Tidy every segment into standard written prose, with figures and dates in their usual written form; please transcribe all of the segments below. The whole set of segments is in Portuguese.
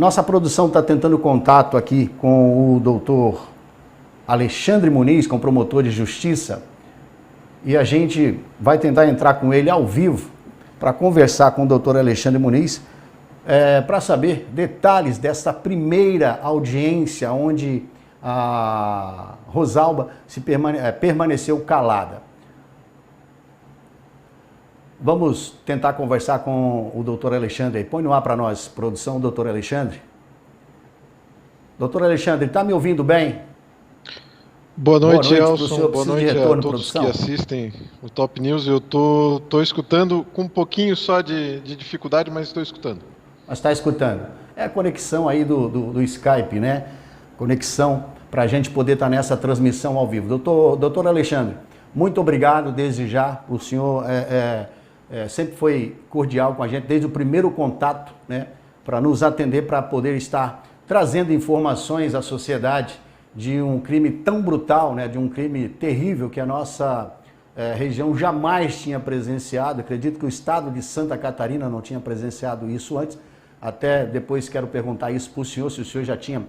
Nossa produção está tentando contato aqui com o doutor Alexandre Muniz, com o promotor de justiça, e a gente vai tentar entrar com ele ao vivo para conversar com o doutor Alexandre Muniz, para saber detalhes dessa primeira audiência onde a Rosalba permaneceu calada. Vamos tentar conversar com o doutor Alexandre. Põe no ar para nós, produção, doutor Alexandre. Doutor Alexandre, está me ouvindo bem? Boa noite, Elson. Boa noite a todos produção, que assistem o Top News. Eu estou escutando com um pouquinho só de dificuldade, mas estou escutando. Mas está escutando. É a conexão aí do Skype, né? Conexão para a gente poder estar nessa transmissão ao vivo. Doutor Alexandre, muito obrigado desde já. O senhor sempre foi cordial com a gente, desde o primeiro contato, né? Para nos atender, para poder estar trazendo informações à sociedade de um crime tão brutal, né? De um crime terrível que a nossa região jamais tinha presenciado. Acredito que o estado de Santa Catarina não tinha presenciado isso antes. Até depois quero perguntar isso para o senhor, se o senhor já tinha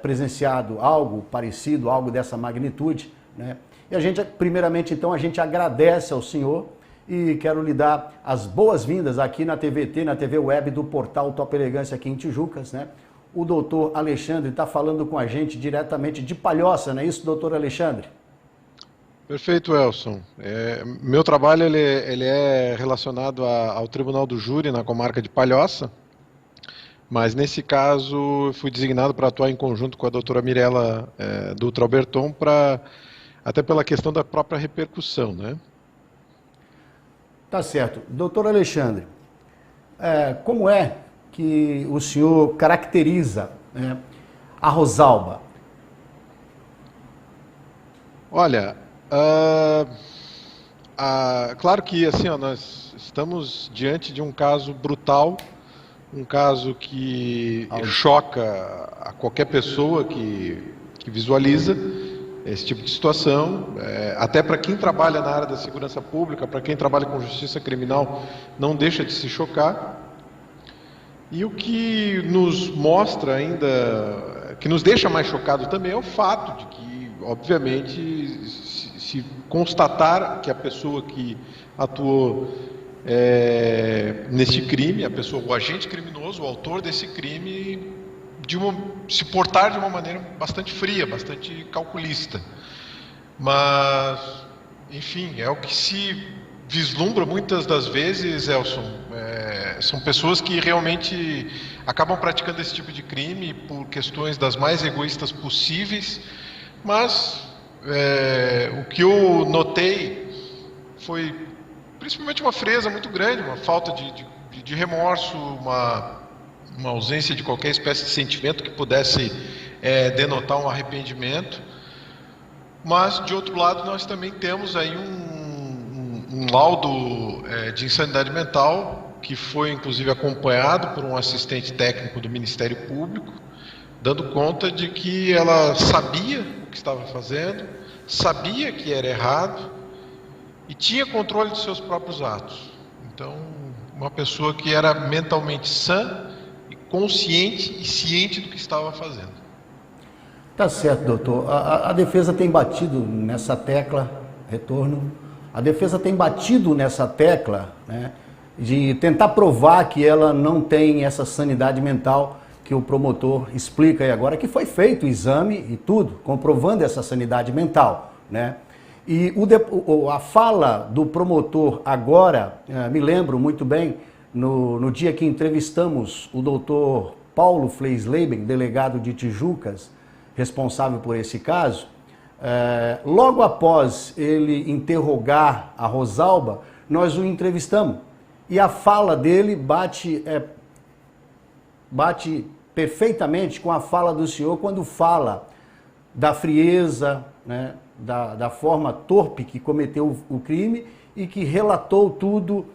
presenciado algo parecido, algo dessa magnitude, né? E a gente, primeiramente, então, a gente agradece ao senhor e quero lhe dar as boas-vindas aqui na TVT, na TV Web do portal Top Elegância aqui em Tijucas, né? O doutor Alexandre está falando com a gente diretamente de Palhoça, não é isso, doutor Alexandre? Perfeito, Elson. Meu trabalho ele é relacionado ao Tribunal do Júri na comarca de Palhoça, mas nesse caso fui designado para atuar em conjunto com a doutora Mirella Dutra Alberton, até pela questão da própria repercussão, né? Tá certo. Doutor Alexandre, como é que o senhor caracteriza, né, a Rosalba? Olha, claro que assim, nós estamos diante de um caso brutal, um caso que choca a qualquer pessoa que visualiza esse tipo de situação, até para quem trabalha na área da segurança pública, para quem trabalha com justiça criminal, não deixa de se chocar. E o que nos mostra ainda, que nos deixa mais chocado também, é o fato de que, obviamente, se constatar que a pessoa que atuou nesse crime, o agente criminoso, o autor desse crime, se portar de uma maneira bastante fria, bastante calculista. Mas, enfim, é o que se vislumbra muitas das vezes, Elson. São pessoas que realmente acabam praticando esse tipo de crime por questões das mais egoístas possíveis, mas o que eu notei foi principalmente uma frieza muito grande, uma falta de remorso, uma ausência de qualquer espécie de sentimento que pudesse denotar um arrependimento. Mas, de outro lado, nós também temos aí um laudo de insanidade mental, que foi inclusive acompanhado por um assistente técnico do Ministério Público, dando conta de que ela sabia o que estava fazendo, sabia que era errado e tinha controle dos seus próprios atos. Então, uma pessoa que era mentalmente sã, consciente e ciente do que estava fazendo. Tá certo, doutor. A defesa tem batido nessa tecla, retorno, a defesa tem batido nessa tecla, né, de tentar provar que ela não tem essa sanidade mental que o promotor explica aí agora, que foi feito o exame e tudo, comprovando essa sanidade mental, né? E a fala do promotor agora, me lembro muito bem, no dia que entrevistamos o doutor Paulo Fleisleben, delegado de Tijucas, responsável por esse caso, logo após ele interrogar a Rosalba, nós o entrevistamos. E a fala dele bate perfeitamente com a fala do senhor quando fala da frieza, né, da forma torpe que cometeu o crime e que relatou tudo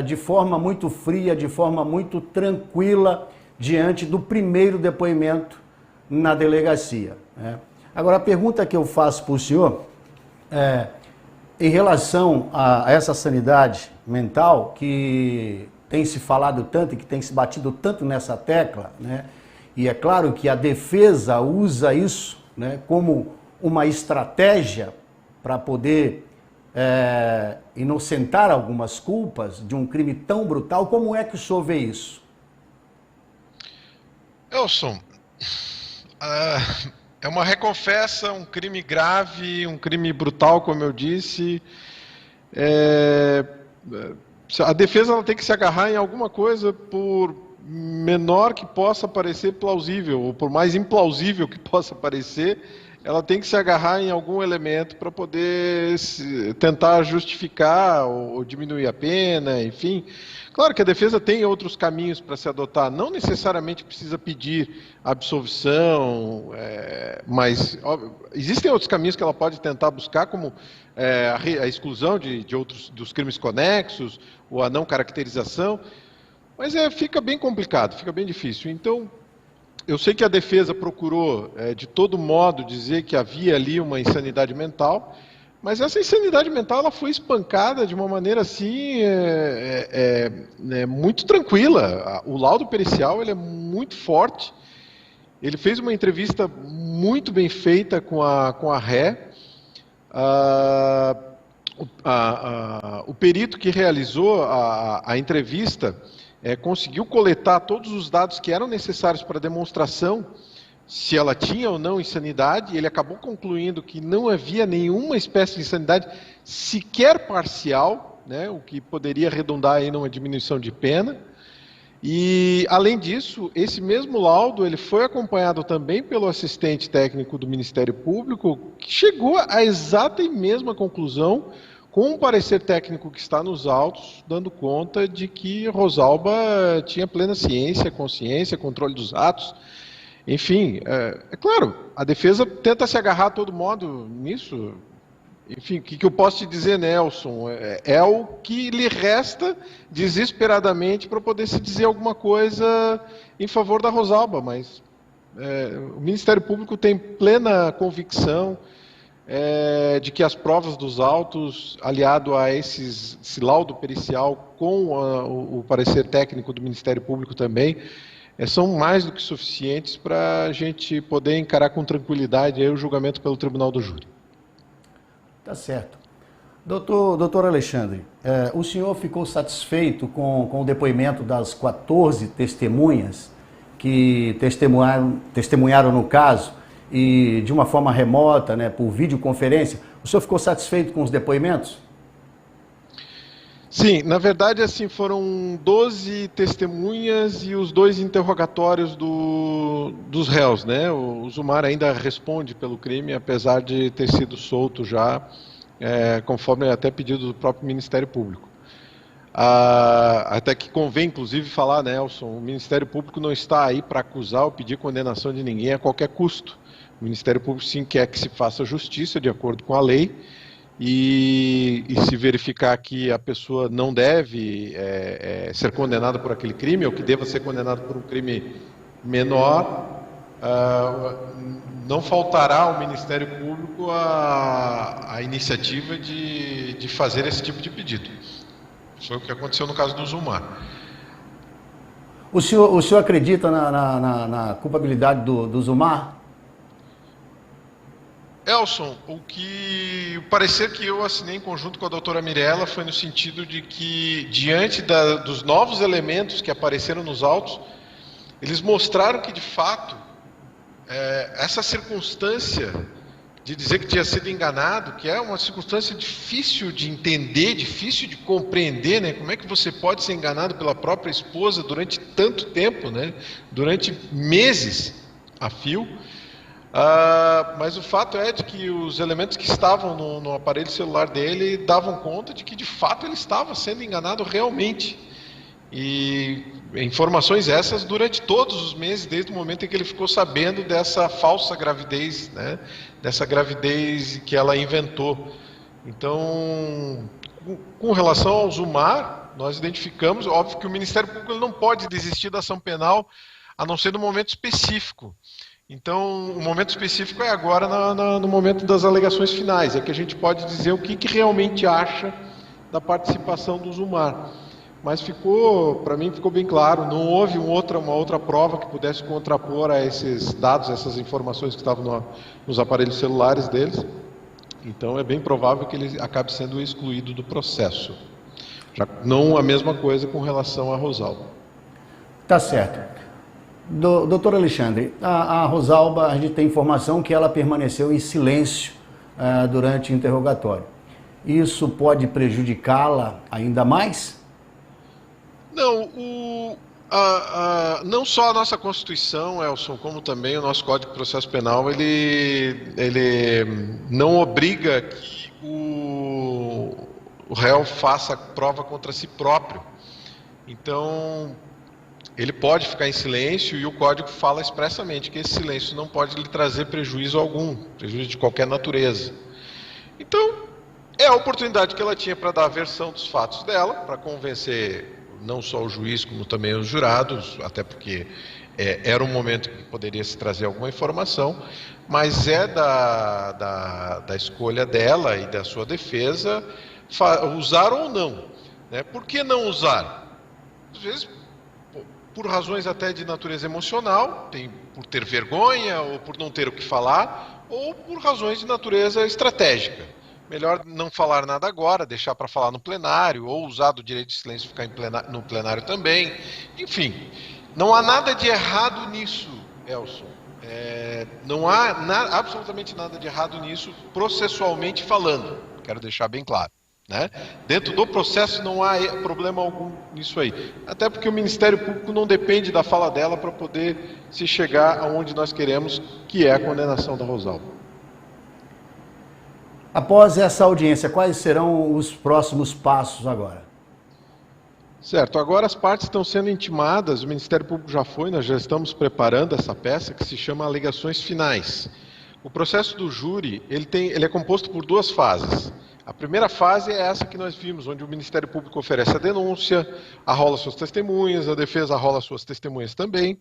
de forma muito fria, de forma muito tranquila, diante do primeiro depoimento na delegacia, né? Agora, a pergunta que eu faço para o senhor em relação a essa sanidade mental, que tem se falado tanto e que tem se batido tanto nessa tecla, né? E é claro que a defesa usa isso, né, como uma estratégia para poder inocentar algumas culpas de um crime tão brutal. Como é que o senhor vê isso? Elson, é uma reconfessa, um crime grave, um crime brutal, como eu disse. A defesa ela tem que se agarrar em alguma coisa, por menor que possa parecer plausível, ou por mais implausível que possa parecer, ela tem que se agarrar em algum elemento para poder tentar justificar ou diminuir a pena, enfim. Claro que a defesa tem outros caminhos para se adotar, não necessariamente precisa pedir absolvição, mas existem outros caminhos que ela pode tentar buscar, como a exclusão de outros dos crimes conexos, ou a não caracterização, mas fica bem complicado, fica bem difícil. Então, eu sei que a defesa procurou, de todo modo, dizer que havia ali uma insanidade mental, mas essa insanidade mental ela foi espancada de uma maneira assim muito tranquila. O laudo pericial ele é muito forte. Ele fez uma entrevista muito bem feita com a ré. O perito que realizou a entrevista conseguiu coletar todos os dados que eram necessários para a demonstração se ela tinha ou não insanidade. Ele acabou concluindo que não havia nenhuma espécie de insanidade sequer parcial, né, o que poderia redundar aí numa diminuição de pena. E, além disso, esse mesmo laudo ele foi acompanhado também pelo assistente técnico do Ministério Público, que chegou à exata e mesma conclusão, com um parecer técnico que está nos autos, dando conta de que Rosalba tinha plena ciência, consciência, controle dos atos. Enfim, é claro, a defesa tenta se agarrar a todo modo nisso. Enfim, o que eu posso te dizer, Nelson? É o que lhe resta desesperadamente para poder se dizer alguma coisa em favor da Rosalba, mas o Ministério Público tem plena convicção de que as provas dos autos, aliado a esse laudo pericial com o parecer técnico do Ministério Público também, são mais do que suficientes para a gente poder encarar com tranquilidade aí o julgamento pelo Tribunal do Júri. Tá certo. Doutor Alexandre, o senhor ficou satisfeito com o depoimento das 14 testemunhas que testemunharam no caso e de uma forma remota, né, por videoconferência? O senhor ficou satisfeito com os depoimentos? Sim, na verdade, assim, foram 12 testemunhas e os 2 interrogatórios dos réus, né? O Zumar ainda responde pelo crime, apesar de ter sido solto já, conforme até pedido do próprio Ministério Público. Até que convém, inclusive, falar, Nelson, o Ministério Público não está aí para acusar ou pedir condenação de ninguém a qualquer custo. O Ministério Público sim quer que se faça justiça de acordo com a lei, e se verificar que a pessoa não deve ser condenada por aquele crime, ou que deva ser condenada por um crime menor, não faltará ao Ministério Público a iniciativa de fazer esse tipo de pedido. Foi o que aconteceu no caso do Zumar. O senhor acredita na culpabilidade do Zumar? Elson, o parecer que eu assinei em conjunto com a doutora Mirella foi no sentido de que, diante dos novos elementos que apareceram nos autos, eles mostraram que, de fato, essa circunstância de dizer que tinha sido enganado, que é uma circunstância difícil de entender, difícil de compreender, né? Como é que você pode ser enganado pela própria esposa durante tanto tempo, né? Durante meses a fio. Mas o fato é de que os elementos que estavam no aparelho celular dele davam conta de que, de fato, ele estava sendo enganado realmente. E informações essas durante todos os meses, desde o momento em que ele ficou sabendo dessa falsa gravidez, né? Dessa gravidez que ela inventou. Então, com relação ao Zumar, nós identificamos, óbvio que o Ministério Público ele não pode desistir da ação penal, a não ser no momento específico. Então, o momento específico é agora no momento das alegações finais, é que a gente pode dizer o que realmente acha da participação do Zumar. mas para mim ficou bem claro, não houve uma outra prova que pudesse contrapor a esses dados, essas informações que estavam nos aparelhos celulares deles. Então é bem provável que ele acabe sendo excluído do processo. Já não a mesma coisa com relação a Rosalba. Tá certo. Doutor Alexandre, a Rosalba, a gente tem informação que ela permaneceu em silêncio durante o interrogatório. Isso pode prejudicá-la ainda mais? Não, não só a nossa Constituição, Elson, como também o nosso Código de Processo Penal, ele não obriga que o réu faça prova contra si próprio. Então, ele pode ficar em silêncio e o Código fala expressamente que esse silêncio não pode lhe trazer prejuízo algum, prejuízo de qualquer natureza. Então, é a oportunidade que ela tinha para dar a versão dos fatos dela, para convencer não só o juiz, como também os jurados, até porque era um momento que poderia se trazer alguma informação, mas é da escolha dela e da sua defesa usar ou não. Né? Por que não usar? Às vezes, por razões até de natureza emocional, por ter vergonha, ou por não ter o que falar, ou por razões de natureza estratégica. Melhor não falar nada agora, deixar para falar no plenário, ou usar do direito de silêncio e ficar no plenário também. Enfim, não há nada de errado nisso, Elson. Não há absolutamente nada de errado nisso, processualmente falando. Quero deixar bem claro. Né? Dentro do processo não há problema algum nisso aí. Até porque o Ministério Público não depende da fala dela para poder se chegar aonde nós queremos, que é a condenação da Rosalba. Após essa audiência, quais serão os próximos passos agora? Certo, agora as partes estão sendo intimadas, o Ministério Público já foi, nós já estamos preparando essa peça que se chama alegações finais. O processo do júri, ele é composto por duas fases. A primeira fase é essa que nós vimos, onde o Ministério Público oferece a denúncia, arrola suas testemunhas, a defesa arrola suas testemunhas também.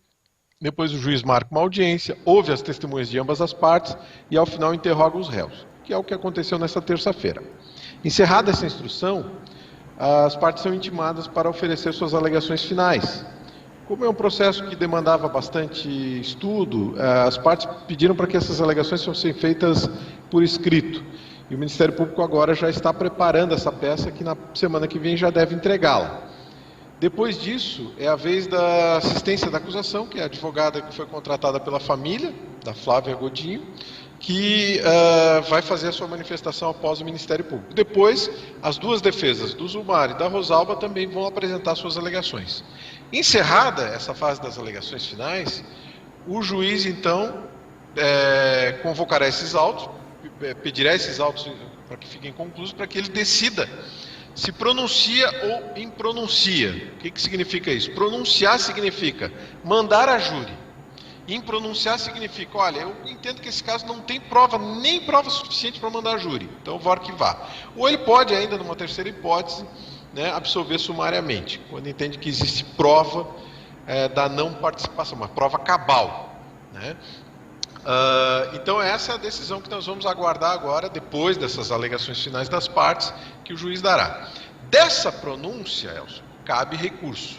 Depois o juiz marca uma audiência, ouve as testemunhas de ambas as partes e ao final interroga os réus, que é o que aconteceu nesta terça-feira. Encerrada essa instrução, as partes são intimadas para oferecer suas alegações finais. Como é um processo que demandava bastante estudo, as partes pediram para que essas alegações fossem feitas por escrito. E o Ministério Público agora já está preparando essa peça que na semana que vem já deve entregá-la. Depois disso, é a vez da assistência da acusação, que é a advogada que foi contratada pela família, da Flávia Godinho, que vai fazer a sua manifestação após o Ministério Público. Depois, as duas defesas, do Zumar e da Rosalba, também vão apresentar suas alegações. Encerrada essa fase das alegações finais, o juiz, então, convocará esses autos, pedirá esses autos para que fiquem conclusos, para que ele decida se pronuncia ou impronuncia. O que significa isso? Pronunciar significa mandar a júri. Impronunciar significa, olha, eu entendo que esse caso não tem prova, nem prova suficiente para mandar a júri, então eu vou arquivar. Ou ele pode ainda, numa terceira hipótese, né, absolver sumariamente, quando entende que existe prova da não participação, uma prova cabal. Né? Então essa é a decisão que nós vamos aguardar agora, depois dessas alegações finais das partes, que o juiz dará. Dessa pronúncia, Elson, cabe recurso.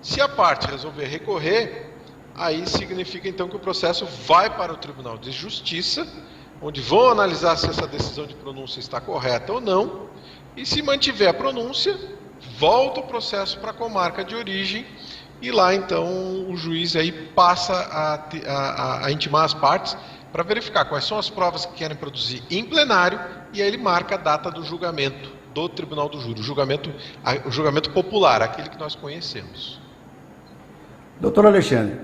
Se a parte resolver recorrer, aí significa então que o processo vai para o Tribunal de Justiça, onde vão analisar se essa decisão de pronúncia está correta ou não, e se mantiver a pronúncia, volta o processo para a comarca de origem, e lá então o juiz aí passa a intimar as partes para verificar quais são as provas que querem produzir em plenário, e aí ele marca a data do julgamento do Tribunal do Júri, o julgamento popular, aquele que nós conhecemos. Doutor Alexandre,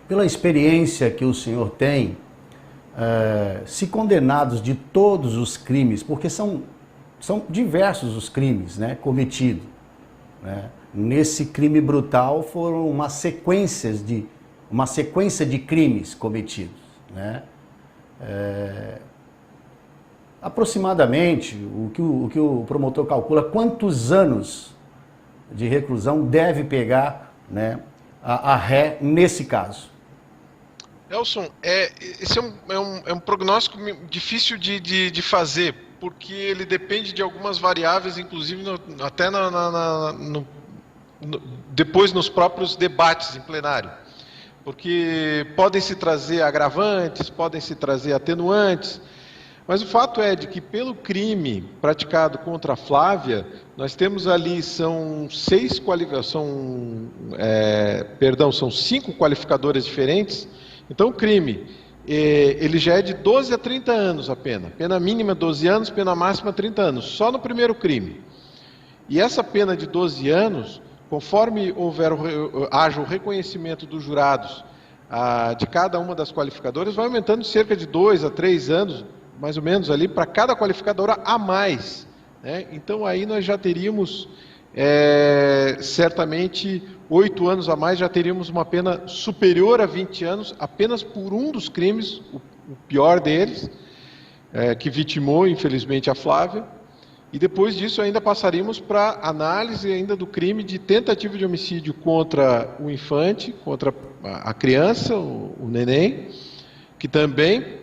pela experiência que o senhor tem, se condenados de todos os crimes, porque são diversos os crimes, né, cometidos, né? Nesse crime brutal foram uma sequência de crimes cometidos, né? Aproximadamente, o que o promotor calcula, quantos anos de reclusão deve pegar, né, a ré nesse caso? Elson, esse é um prognóstico difícil de fazer, porque ele depende de algumas variáveis, inclusive até depois nos próprios debates em plenário. Porque podem se trazer agravantes, podem se trazer atenuantes, mas o fato é de que pelo crime praticado contra a Flávia, nós temos ali, são 5 qualificadoras diferentes. Então o crime, ele já é de 12 a 30 anos a pena. Pena mínima 12 anos, pena máxima 30 anos, só no primeiro crime. E essa pena de 12 anos, conforme haja o reconhecimento dos jurados de cada uma das qualificadoras, vai aumentando cerca de 2 a 3 anos, mais ou menos ali, para cada qualificadora a mais, né? Então aí nós já teríamos, certamente, 8 anos a mais, já teríamos uma pena superior a 20 anos, apenas por um dos crimes, o pior deles, que vitimou, infelizmente, a Flávia. E depois disso ainda passaríamos para análise ainda do crime de tentativa de homicídio contra o infante, contra a criança, o neném, que também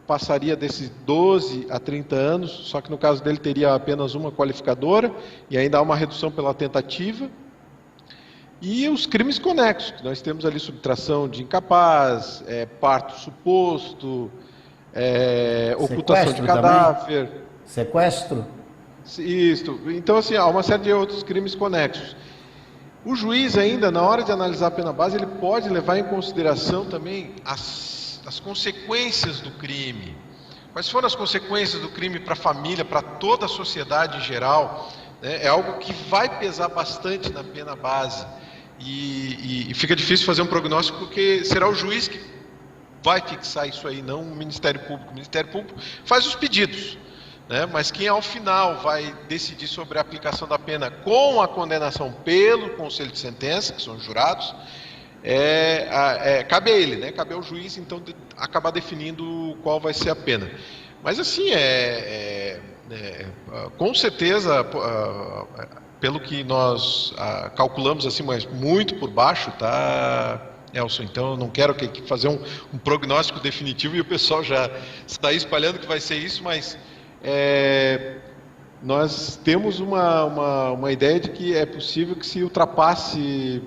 passaria desses 12 a 30 anos, só que no caso dele teria apenas uma qualificadora, e ainda há uma redução pela tentativa. E os crimes conexos, que nós temos ali subtração de incapaz, parto suposto, ocultação de cadáver. Também. Sequestro? Isso. Então, assim, há uma série de outros crimes conexos. O juiz ainda, na hora de analisar a pena base, ele pode levar em consideração também as consequências do crime. Quais foram as consequências do crime para a família, para toda a sociedade em geral, né? É algo que vai pesar bastante na pena base. E fica difícil fazer um prognóstico, porque será o juiz que vai fixar isso aí, não o Ministério Público. O Ministério Público faz os pedidos, né? Mas quem ao final vai decidir sobre a aplicação da pena com a condenação pelo Conselho de Sentença, que são os jurados, cabe a ele, né? Cabe ao juiz, então, acabar definindo qual vai ser a pena. Mas assim, com certeza, pelo que nós calculamos, assim, mas muito por baixo, tá, Elson? Então eu não quero fazer um prognóstico definitivo e o pessoal já está espalhando que vai ser isso, mas nós temos uma ideia de que é possível que se ultrapasse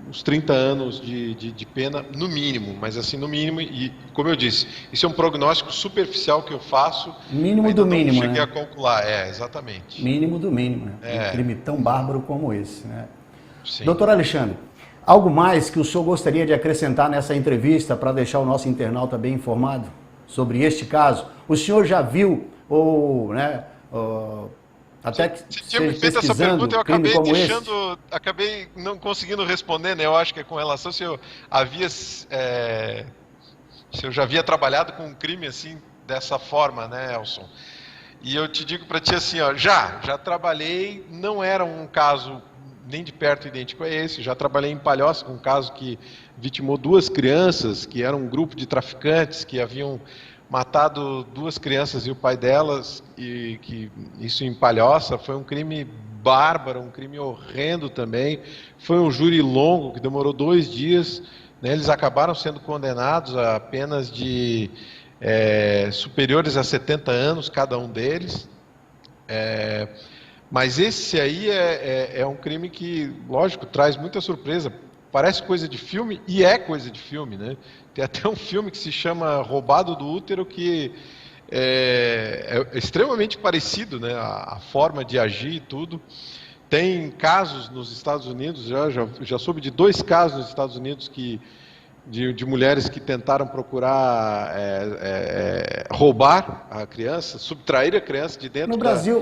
os 30 anos de pena, no mínimo, mas assim, no mínimo, e como eu disse, isso é um prognóstico superficial que eu faço. Mínimo do mínimo, não cheguei né? a calcular, exatamente. Mínimo do mínimo, né? Um crime tão bárbaro como esse, né? Sim. Doutor Alexandre, algo mais que o senhor gostaria de acrescentar nessa entrevista para deixar o nosso internauta bem informado sobre este caso? O senhor já viu, ou, né, até que você tinha me feito essa pergunta, eu acabei não conseguindo responder, né? Eu acho que é com relação se eu já havia trabalhado com um crime assim, dessa forma, né, Elson? E eu te digo para ti assim, ó, já trabalhei, não era um caso nem de perto idêntico a esse, já trabalhei em Palhoça com um caso que vitimou 2 crianças, que era um grupo de traficantes que haviam matado 2 crianças e o pai delas, e que isso em Palhoça foi um crime bárbaro, um crime horrendo também. Foi um júri longo que demorou 2 dias, né? Eles acabaram sendo condenados a penas de superiores a 70 anos cada um deles. Mas esse aí é um crime que, lógico, traz muita surpresa. Parece coisa de filme, e é coisa de filme, né? Tem até um filme que se chama Roubado do Útero, que é extremamente parecido, né? A forma de agir e tudo. Tem casos nos Estados Unidos, já soube de 2 casos nos Estados Unidos de mulheres que tentaram procurar roubar a criança, subtrair a criança de dentro.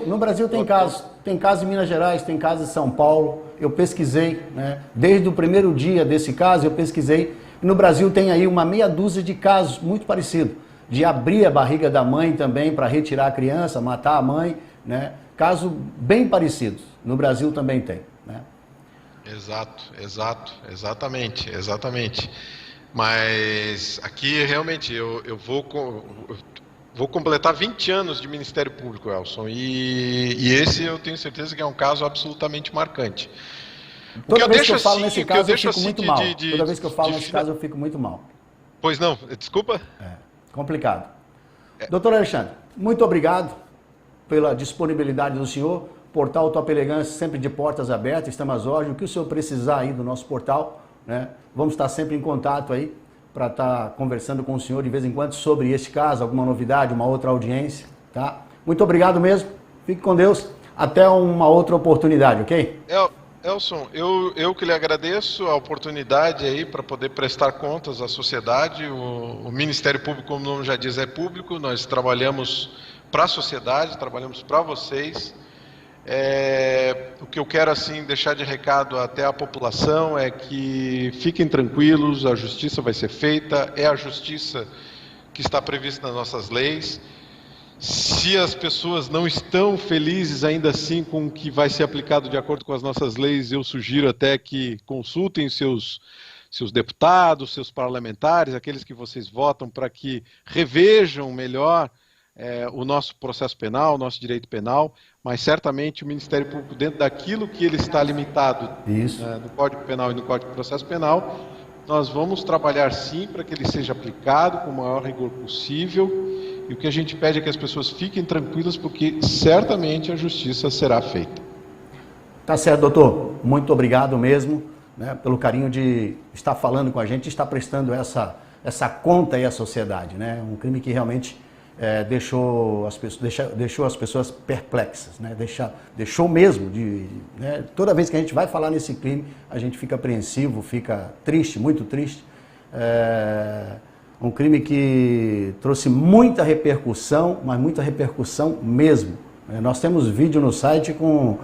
No Brasil tem casos em Minas Gerais, tem casos em São Paulo. Eu pesquisei, né? Desde o primeiro dia desse caso eu pesquisei. No Brasil tem aí uma meia dúzia de casos muito parecidos, de abrir a barriga da mãe também para retirar a criança, matar a mãe, né? Casos bem parecidos. No Brasil também tem, né? Exatamente. Mas aqui realmente eu vou completar 20 anos de Ministério Público, Elson, e esse eu tenho certeza que é um caso absolutamente marcante. Toda vez que eu falo nesse caso eu fico muito mal. Toda vez que eu falo nesse caso eu fico muito mal. Pois não, desculpa? Complicado. Doutor Alexandre, muito obrigado. pela disponibilidade do senhor. Portal Top Elegância sempre de portas abertas, estamos hoje. O que o senhor precisar aí do nosso portal, né? Vamos estar sempre em contato aí para estar conversando com o senhor de vez em quando sobre este caso, alguma novidade, uma outra audiência, tá? Muito obrigado mesmo. Fique com Deus. Até uma outra oportunidade, ok? Elson, eu que lhe agradeço a oportunidade aí para poder prestar contas à sociedade. O Ministério Público, como o nome já diz, é público. Nós trabalhamos para a sociedade, trabalhamos para vocês. O que eu quero assim deixar de recado até a população é que fiquem tranquilos, a justiça vai ser feita, é a justiça que está prevista nas nossas leis. Se as pessoas não estão felizes ainda assim com o que vai ser aplicado de acordo com as nossas leis, eu sugiro até que consultem seus deputados, seus parlamentares, aqueles que vocês votam, para que revejam melhor o nosso processo penal, o nosso direito penal, mas certamente o Ministério Público, dentro daquilo que ele está limitado no Código Penal e no Código de Processo Penal, nós vamos trabalhar sim para que ele seja aplicado com o maior rigor possível, e o que a gente pede é que as pessoas fiquem tranquilas, porque certamente a justiça será feita. Tá certo, doutor. Muito obrigado mesmo, né, pelo carinho de estar falando com a gente, estar prestando essa conta aí à sociedade, né? Um crime que realmente deixou as pessoas perplexas, né? Deixou mesmo né? Toda vez que a gente vai falar nesse crime, a gente fica apreensivo, fica triste, muito triste. Um crime que trouxe muita repercussão, mas muita repercussão mesmo. Nós temos vídeo no site com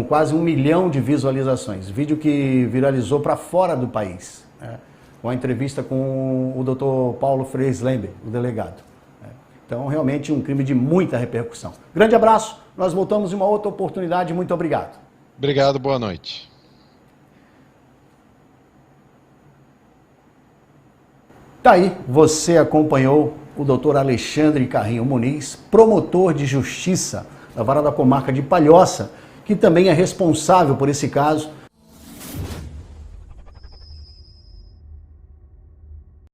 quase 1 milhão de visualizações, vídeo que viralizou para fora do país, né? Com a entrevista com o Dr. Paulo Freire Lember, o delegado. Então, realmente, um crime de muita repercussão. Grande abraço, nós voltamos em uma outra oportunidade. Muito obrigado. Obrigado, boa noite. Tá aí, você acompanhou o Dr. Alexandre Carrinho Muniz, promotor de justiça da Vara da Comarca de Palhoça, que também é responsável por esse caso